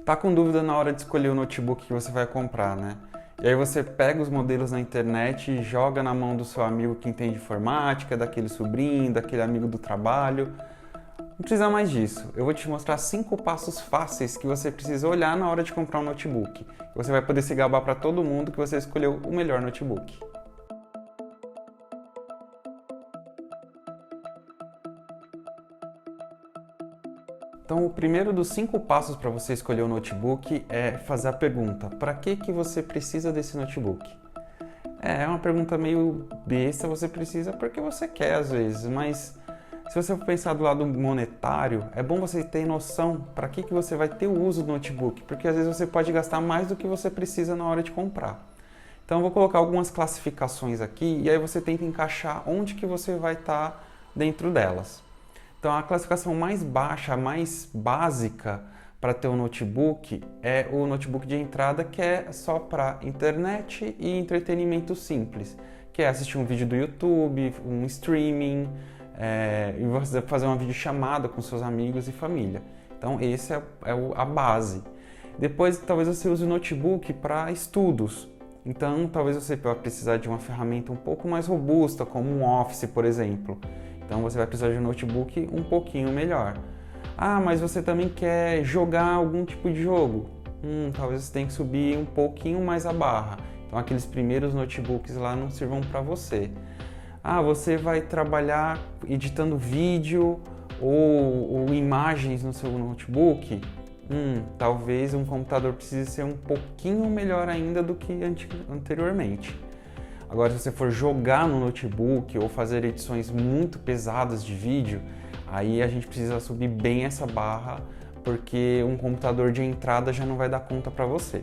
Tá com dúvida na hora de escolher o notebook que você vai comprar, né? E aí você pega os modelos na internet e joga na mão do seu amigo que entende informática, daquele sobrinho, daquele amigo do trabalho. Não precisa mais disso. Eu vou te mostrar 5 passos fáceis que você precisa olhar na hora de comprar um notebook. Você vai poder se gabar para todo mundo que você escolheu o melhor notebook. Então, o primeiro dos 5 passos para você escolher o notebook é fazer a pergunta: para que você precisa desse notebook? É uma pergunta meio besta, você precisa porque você quer às vezes, mas se você for pensar do lado monetário, é bom você ter noção para que você vai ter o uso do notebook, porque às vezes você pode gastar mais do que você precisa na hora de comprar. Então, eu vou colocar algumas classificações aqui e aí você tenta encaixar onde que você vai estar dentro delas. Então, a classificação mais baixa, a mais básica para ter um notebook é o notebook de entrada, que é só para internet e entretenimento simples, que é assistir um vídeo do YouTube, um streaming, e você fazer uma videochamada com seus amigos e família. Então, esse é a base. Depois, talvez você use o notebook para estudos. Então, talvez você vá precisar de uma ferramenta um pouco mais robusta, como um Office, por exemplo. Então você vai precisar de um notebook um pouquinho melhor. Ah, mas você também quer jogar algum tipo de jogo? Talvez você tenha que subir um pouquinho mais a barra. Então aqueles primeiros notebooks lá não sirvam para você. Ah, você vai trabalhar editando vídeo ou imagens no seu notebook? Talvez um computador precise ser um pouquinho melhor ainda do que anteriormente. Agora, se você for jogar no notebook ou fazer edições muito pesadas de vídeo, aí a gente precisa subir bem essa barra, porque um computador de entrada já não vai dar conta para você.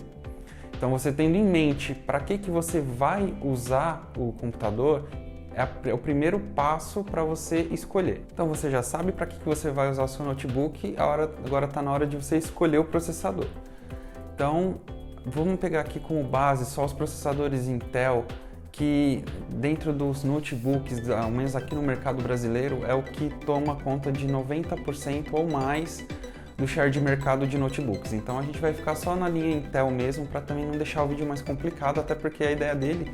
Então, você tendo em mente para que você vai usar o computador, é o primeiro passo para você escolher. Então, você já sabe para que você vai usar o seu notebook, agora está na hora de você escolher o processador. Então, vamos pegar aqui como base só os processadores Intel, que dentro dos notebooks, ao menos aqui no mercado brasileiro, é o que toma conta de 90% ou mais do share de mercado de notebooks. Então a gente vai ficar só na linha Intel mesmo, para também não deixar o vídeo mais complicado, até porque a ideia dele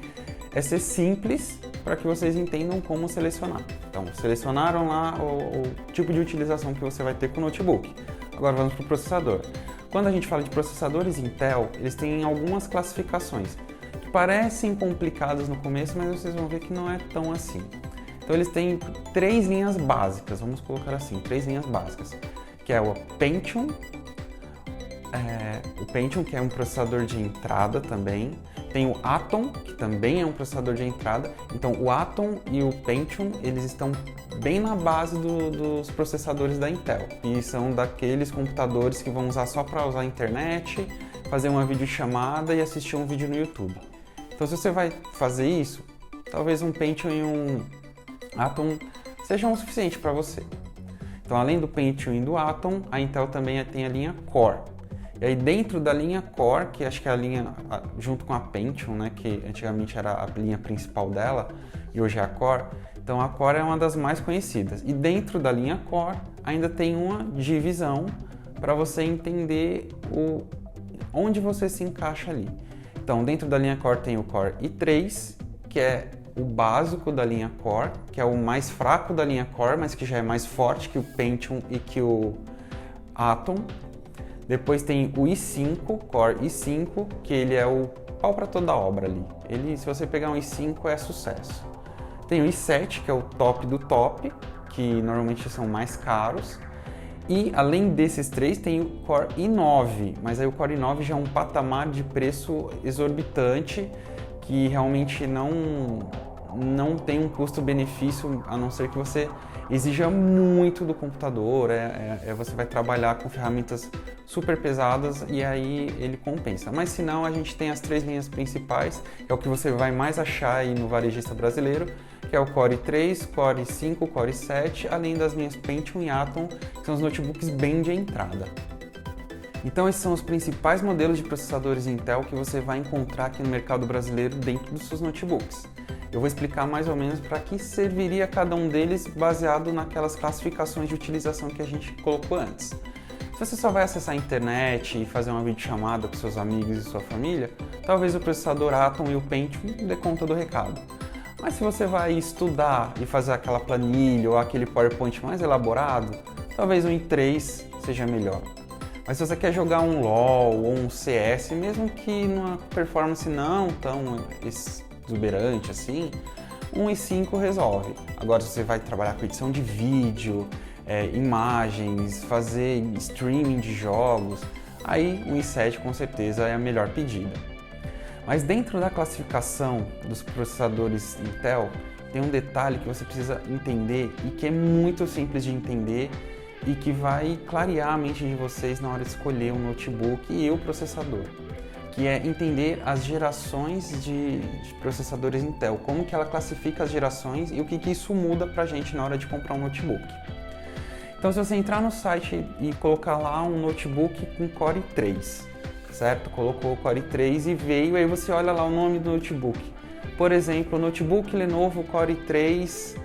é ser simples para que vocês entendam como selecionar. Então, selecionaram lá o tipo de utilização que você vai ter com o notebook. Agora vamos para o processador. Quando a gente fala de processadores Intel, eles têm algumas classificações parecem complicadas no começo, mas vocês vão ver que não é tão assim. Então eles têm 3 linhas básicas, vamos colocar assim, 3 linhas básicas, que é o Pentium, que é um processador de entrada também, tem o Atom, que também é um processador de entrada. Então o Atom e o Pentium, eles estão bem na base dos processadores da Intel, e são daqueles computadores que vão usar só para usar a internet, fazer uma videochamada e assistir um vídeo no YouTube. Então, se você vai fazer isso, talvez um Pentium e um Atom sejam o suficiente para você. Então, além do Pentium e do Atom, a Intel também tem a linha Core. E aí, dentro da linha Core, que acho que é a linha junto com a Pentium, né, que antigamente era a linha principal dela e hoje é a Core, então a Core é uma das mais conhecidas. E dentro da linha Core ainda tem uma divisão para você entender onde você se encaixa ali. Então, dentro da linha Core tem o Core i3, que é o básico da linha Core, que é o mais fraco da linha Core, mas que já é mais forte que o Pentium e que o Atom. Depois tem o i5, Core i5, que ele é o pau para toda obra ali. Se você pegar um i5, é sucesso. Tem o i7, que é o top do top, que normalmente são mais caros. E além desses 3 tem o Core i9, mas aí o Core i9 já é um patamar de preço exorbitante que realmente não tem um custo-benefício, a não ser que você exija muito do computador, você vai trabalhar com ferramentas super pesadas e aí ele compensa. Mas se não, a gente tem as 3 linhas principais, que é o que você vai mais achar aí no varejista brasileiro, que é o Core i3, Core i5, Core i7, além das linhas Pentium e Atom, que são os notebooks bem de entrada. Então esses são os principais modelos de processadores Intel que você vai encontrar aqui no mercado brasileiro dentro dos seus notebooks. Eu vou explicar mais ou menos para que serviria cada um deles baseado naquelas classificações de utilização que a gente colocou antes. Se você só vai acessar a internet e fazer uma videochamada com seus amigos e sua família, talvez o processador Atom e o Pentium dê conta do recado. Mas se você vai estudar e fazer aquela planilha ou aquele PowerPoint mais elaborado, talvez um i3 seja melhor. Mas se você quer jogar um LoL ou um CS, mesmo que numa performance não tão exuberante assim, um i5 resolve. Agora, se você vai trabalhar com edição de vídeo, imagens, fazer streaming de jogos, aí um i7 com certeza é a melhor pedida. Mas dentro da classificação dos processadores Intel, tem um detalhe que você precisa entender e que é muito simples de entender e que vai clarear a mente de vocês na hora de escolher um notebook e o processador, que é entender as gerações de processadores Intel, como que ela classifica as gerações e o que isso muda pra gente na hora de comprar um notebook. Então, se você entrar no site e colocar lá um notebook com Core i3, certo? Colocou o Core i3 e veio, aí você olha lá o nome do notebook. Por exemplo, notebook Lenovo Core i3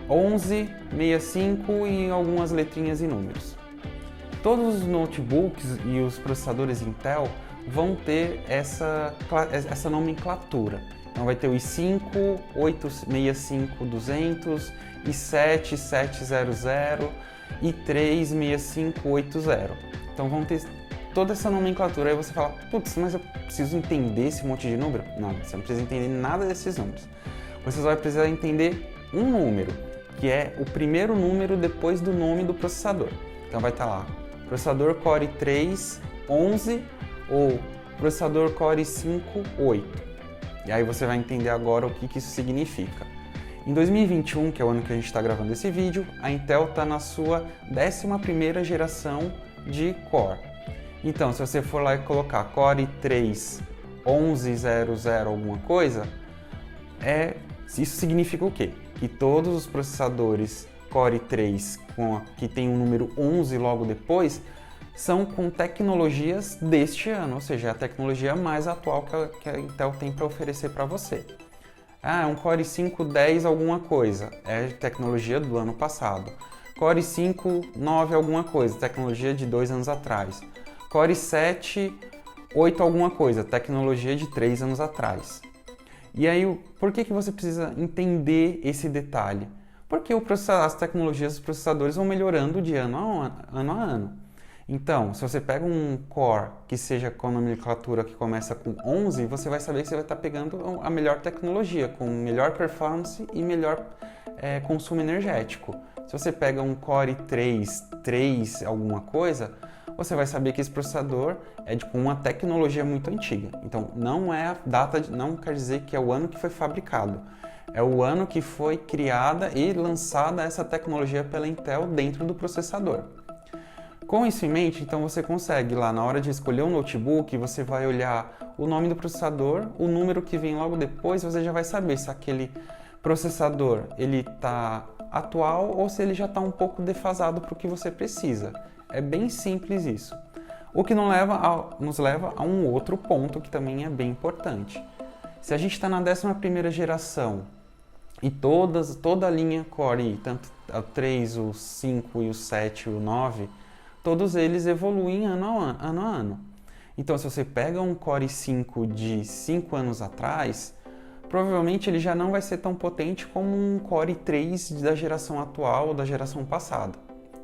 1165 e algumas letrinhas e números. Todos os notebooks e os processadores Intel vão ter essa nomenclatura. Então vai ter o i5 865200, i7 700 e i3 6580. Então vão ter toda essa nomenclatura. Aí você fala, putz, mas eu preciso entender esse monte de número? Não, você não precisa entender nada desses números. Você só vai precisar entender um número, que é o primeiro número depois do nome do processador. Então vai estar lá, processador Core i3 11 ou processador Core i5 8. E aí você vai entender agora o que isso significa. Em 2021, que é o ano que a gente está gravando esse vídeo, a Intel está na sua 11ª geração de Core. Então, se você for lá e colocar Core i3 1100 alguma coisa, isso significa o quê? Que todos os processadores Core i3 que tem o número 11 logo depois são com tecnologias deste ano, ou seja, a tecnologia mais atual que a Intel tem para oferecer para você. Ah, um Core i5 10 alguma coisa, é tecnologia do ano passado. Core i5 9 alguma coisa, tecnologia de 2 anos atrás. Core i7 8 alguma coisa, tecnologia de 3 anos atrás. E aí, por que você precisa entender esse detalhe? Porque as tecnologias dos processadores vão melhorando de ano a ano. Então, se você pega um Core que seja com a nomenclatura que começa com 11, você vai saber que você vai estar pegando a melhor tecnologia, com melhor performance e melhor consumo energético. Se você pega um Core i3 3 alguma coisa, você vai saber que esse processador é com uma tecnologia muito antiga. Então, não é a data, não quer dizer que é o ano que foi fabricado. É o ano que foi criada e lançada essa tecnologia pela Intel dentro do processador. Com isso em mente, então você consegue lá na hora de escolher um notebook, você vai olhar o nome do processador, o número que vem logo depois, você já vai saber se aquele processador ele está atual ou se ele já está um pouco defasado para o que você precisa. É bem simples isso. O que nos leva a um outro ponto que também é bem importante. Se a gente está na 11ª geração e toda a linha Core, tanto o 3, o 5 e o 7 e o 9, todos eles evoluem ano a ano. Então, se você pega um Core i5 de 5 anos atrás, provavelmente ele já não vai ser tão potente como um Core i3 da geração atual ou da geração passada.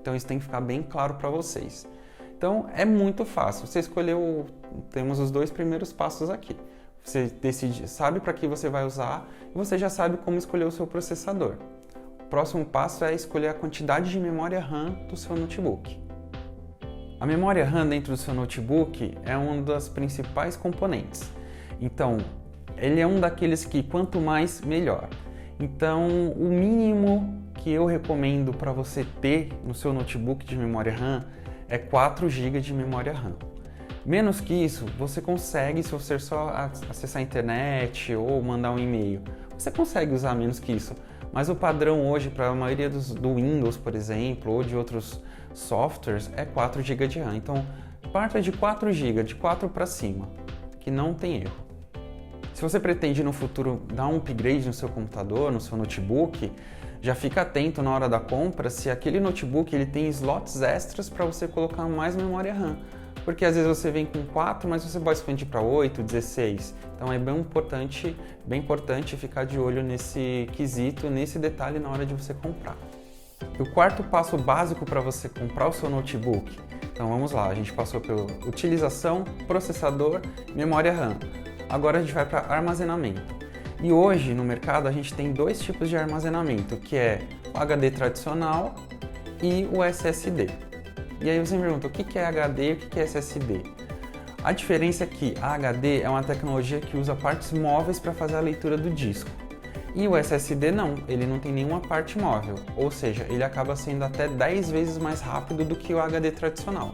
Então, isso tem que ficar bem claro para vocês. Então, é muito fácil. Você escolheu, temos os 2 primeiros passos aqui. Você decide, sabe para que você vai usar e você já sabe como escolher o seu processador. O próximo passo é escolher a quantidade de memória RAM do seu notebook. A memória RAM dentro do seu notebook é uma das principais componentes. Então, ele é um daqueles que quanto mais, melhor. Então, o mínimo que eu recomendo para você ter no seu notebook de memória RAM é 4 GB de memória RAM. Menos que isso, você consegue, se você só acessar a internet ou mandar um e-mail, você consegue usar menos que isso. Mas o padrão hoje, para a maioria do Windows, por exemplo, ou de outros softwares, é 4 GB de RAM. Então, parta de 4 GB, de 4 para cima, que não tem erro. Se você pretende no futuro dar um upgrade no seu computador, no seu notebook, Já fica atento na hora da compra se aquele notebook ele tem slots extras para você colocar mais memória RAM. Porque às vezes você vem com 4, mas você pode expandir para 8, 16. Então é bem importante ficar de olho nesse quesito, nesse detalhe na hora de você comprar. E o quarto passo básico para você comprar o seu notebook. Então vamos lá, a gente passou pela utilização, processador, memória RAM. Agora a gente vai para armazenamento. E hoje no mercado a gente tem dois tipos de armazenamento, que é o HD tradicional e o SSD. E aí você me pergunta, o que é HD e o que é SSD? A diferença é que a HD é uma tecnologia que usa partes móveis para fazer a leitura do disco. E o SSD não, ele não tem nenhuma parte móvel, ou seja, ele acaba sendo até 10 vezes mais rápido do que o HD tradicional.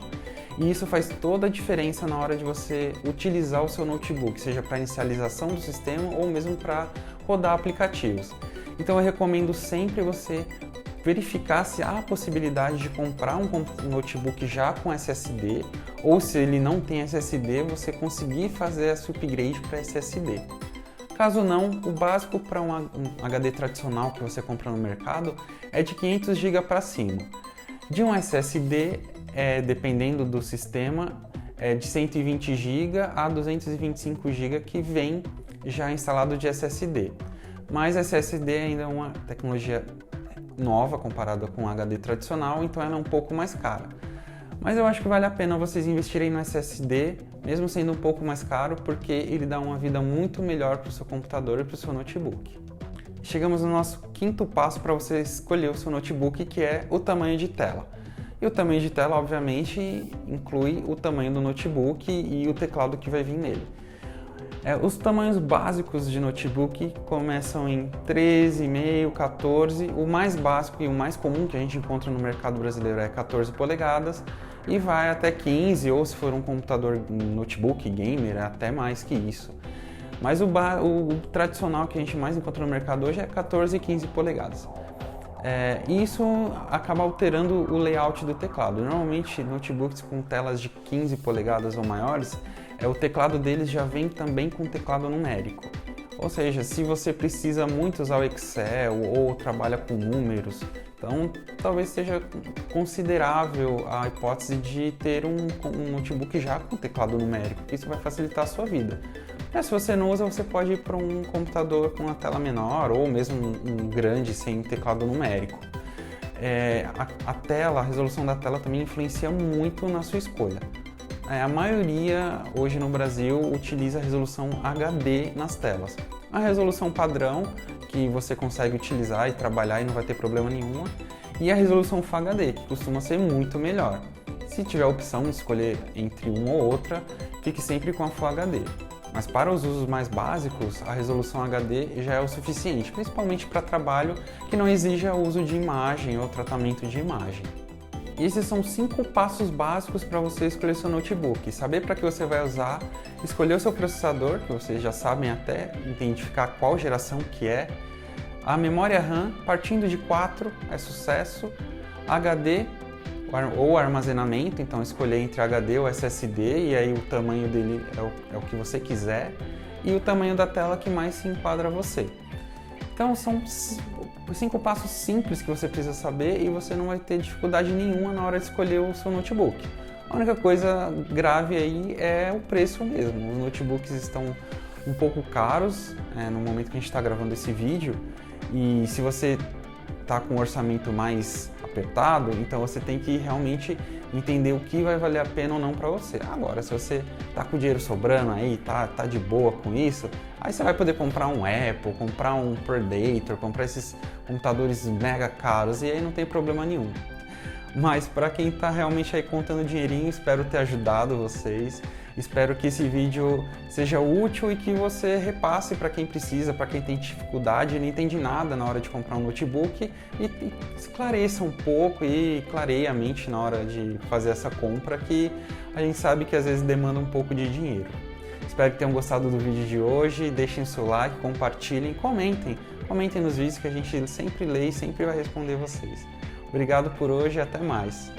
E isso faz toda a diferença na hora de você utilizar o seu notebook, seja para inicialização do sistema ou mesmo para rodar aplicativos. Então eu recomendo sempre você verificar se há a possibilidade de comprar um notebook já com SSD, ou se ele não tem SSD, você conseguir fazer esse upgrade para SSD. Caso não, o básico para um HD tradicional que você compra no mercado é de 500 GB para cima. De um SSD, dependendo do sistema, é de 120 GB a 225 GB que vem já instalado de SSD. Mas SSD ainda é uma tecnologia nova comparada com o HD tradicional, então ela é um pouco mais cara. Mas eu acho que vale a pena vocês investirem no SSD, mesmo sendo um pouco mais caro, porque ele dá uma vida muito melhor para o seu computador e para o seu notebook. Chegamos no nosso quinto passo para você escolher o seu notebook, que é o tamanho de tela. E o tamanho de tela, obviamente, inclui o tamanho do notebook e o teclado que vai vir nele. Os tamanhos básicos de notebook começam em 13,5, 14. O mais básico e o mais comum que a gente encontra no mercado brasileiro é 14 polegadas e vai até 15, ou se for um computador notebook gamer, até mais que isso. Mas o tradicional que a gente mais encontra no mercado hoje é 14 e 15 polegadas. Isso acaba alterando o layout do teclado. Normalmente, notebooks com telas de 15 polegadas ou maiores, o teclado deles já vem também com teclado numérico. Ou seja, se você precisa muito usar o Excel ou trabalha com números, então talvez seja considerável a hipótese de ter um notebook já com teclado numérico, que isso vai facilitar a sua vida. Mas se você não usa, você pode ir para um computador com uma tela menor ou mesmo um grande sem teclado numérico. A resolução da tela também influencia muito na sua escolha. A maioria hoje no Brasil utiliza a resolução HD nas telas. A resolução padrão, que você consegue utilizar e trabalhar e não vai ter problema nenhum, e a resolução Full HD, que costuma ser muito melhor. Se tiver a opção de escolher entre uma ou outra, fique sempre com a Full HD. Mas para os usos mais básicos, a resolução HD já é o suficiente, principalmente para trabalho que não exija o uso de imagem ou tratamento de imagem. E esses são 5 passos básicos para você escolher seu notebook. Saber para que você vai usar, escolher o seu processador, que vocês já sabem até identificar qual geração que é. A memória RAM, partindo de 4 é sucesso. HD ou armazenamento, então escolher entre HD ou SSD, e aí o tamanho dele é o que você quiser. E o tamanho da tela que mais se enquadra a você. Então são 5 passos simples que você precisa saber e você não vai ter dificuldade nenhuma na hora de escolher o seu notebook. A única coisa grave aí é o preço mesmo. Os notebooks estão um pouco caros no momento que a gente está gravando esse vídeo, e se você está com um orçamento mais apertado, então você tem que realmente entender o que vai valer a pena ou não para você. Agora, se você tá com dinheiro sobrando aí, tá de boa com isso, aí você vai poder comprar um Apple, comprar um Predator, comprar esses computadores mega caros, e aí não tem problema nenhum. Mas para quem tá realmente aí contando dinheirinho, espero ter ajudado vocês. Espero que esse vídeo seja útil e que você repasse para quem precisa, para quem tem dificuldade e não entende nada na hora de comprar um notebook, e esclareça um pouco e clareie a mente na hora de fazer essa compra, que a gente sabe que às vezes demanda um pouco de dinheiro. Espero que tenham gostado do vídeo de hoje, deixem seu like, compartilhem, comentem nos vídeos que a gente sempre lê e sempre vai responder vocês. Obrigado por hoje e até mais!